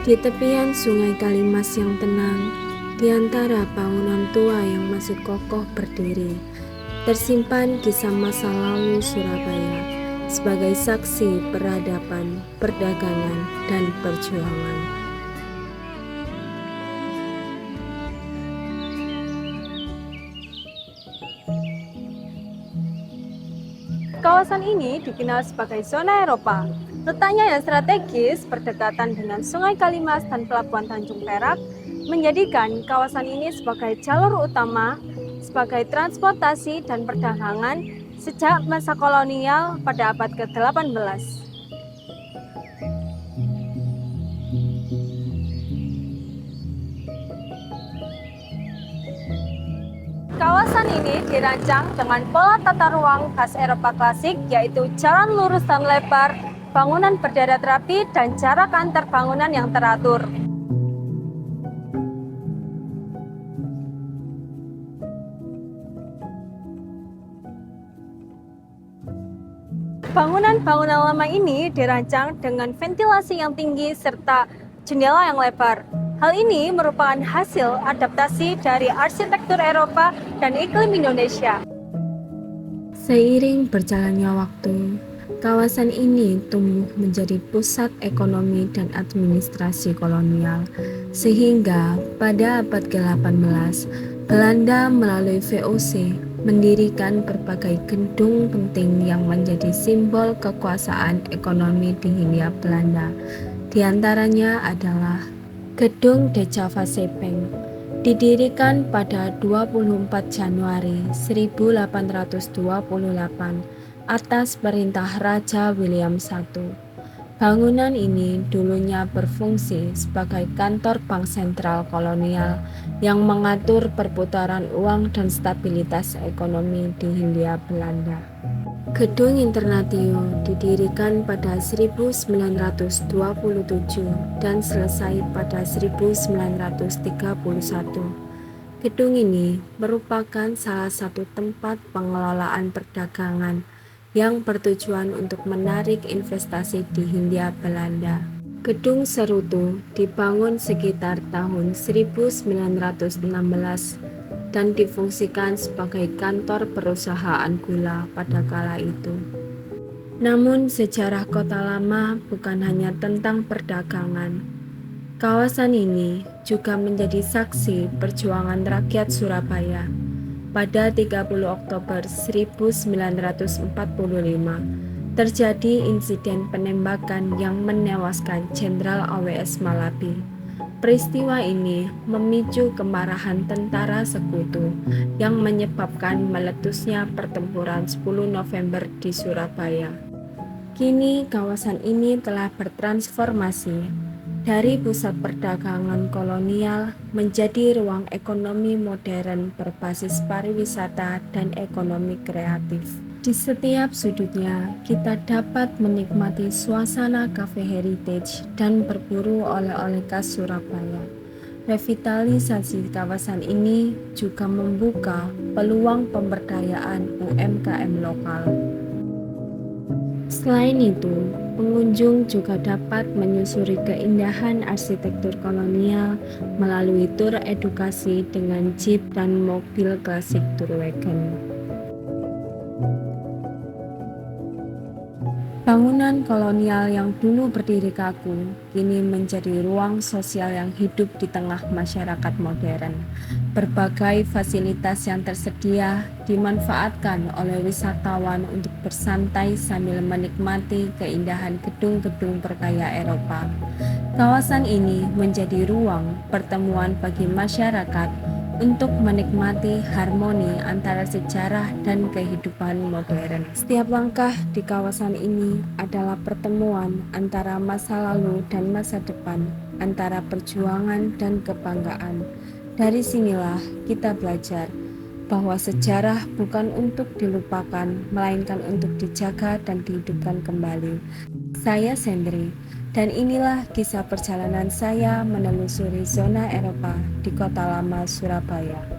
Di tepian sungai Kalimas yang tenang, di antara bangunan tua yang masih kokoh berdiri, tersimpan kisah masa lalu Surabaya sebagai saksi peradaban, perdagangan, dan perjuangan. Kawasan ini dikenal sebagai zona Eropa. Letaknya yang strategis, berdekatan dengan Sungai Kalimas dan Pelabuhan Tanjung Perak, menjadikan kawasan ini sebagai jalur utama, sebagai transportasi dan perdagangan sejak masa kolonial pada abad ke-18. Kawasan ini dirancang dengan pola tata ruang khas Eropa klasik, yaitu jalan lurus dan lebar, bangunan berderet rapi, dan jarak antar bangunan yang teratur. Bangunan-bangunan lama ini dirancang dengan ventilasi yang tinggi serta jendela yang lebar. Hal ini merupakan hasil adaptasi dari arsitektur Eropa dan iklim Indonesia. Seiring berjalannya waktu, kawasan ini tumbuh menjadi pusat ekonomi dan administrasi kolonial, sehingga pada abad ke-18, Belanda melalui VOC mendirikan berbagai gedung penting yang menjadi simbol kekuasaan ekonomi di Hindia Belanda. Di antaranya adalah Gedung Decavasepeng, didirikan pada 24 Januari 1828 atas perintah Raja William I. Bangunan ini dulunya berfungsi sebagai kantor bank sentral kolonial yang mengatur perputaran uang dan stabilitas ekonomi di Hindia Belanda. Gedung Internatio didirikan pada 1927 dan selesai pada 1931. Gedung ini merupakan salah satu tempat pengelolaan perdagangan yang bertujuan untuk menarik investasi di Hindia Belanda. Gedung Cerutu dibangun sekitar tahun 1916 dan difungsikan sebagai kantor perusahaan gula pada kala itu. Namun sejarah Kota Lama bukan hanya tentang perdagangan. Kawasan ini juga menjadi saksi perjuangan rakyat Surabaya. Pada 30 Oktober 1945, terjadi insiden penembakan yang menewaskan Jenderal AWS Malabi. Peristiwa ini memicu kemarahan tentara sekutu yang menyebabkan meletusnya pertempuran 10 November di Surabaya. Kini kawasan ini telah bertransformasi dari pusat perdagangan kolonial menjadi ruang ekonomi modern berbasis pariwisata dan ekonomi kreatif. Di setiap sudutnya, kita dapat menikmati suasana cafe heritage dan berburu oleh-oleh khas Surabaya. Revitalisasi kawasan ini juga membuka peluang pemberdayaan UMKM lokal. Selain itu, pengunjung juga dapat menyusuri keindahan arsitektur kolonial melalui tur edukasi dengan jeep dan mobil klasik tour wagon. Bangunan kolonial yang dulu berdiri kaku, kini menjadi ruang sosial yang hidup di tengah masyarakat modern. Berbagai fasilitas yang tersedia dimanfaatkan oleh wisatawan untuk bersantai sambil menikmati keindahan gedung-gedung bergaya Eropa. Kawasan ini menjadi ruang pertemuan bagi masyarakat untuk menikmati harmoni antara sejarah dan kehidupan modern. Setiap langkah di kawasan ini adalah pertemuan antara masa lalu dan masa depan, antara perjuangan dan kebanggaan. Dari sinilah kita belajar bahwa sejarah bukan untuk dilupakan, melainkan untuk dijaga dan dihidupkan kembali. Saya Sendri, dan inilah kisah perjalanan saya menelusuri zona Eropa di Kota Lama Surabaya.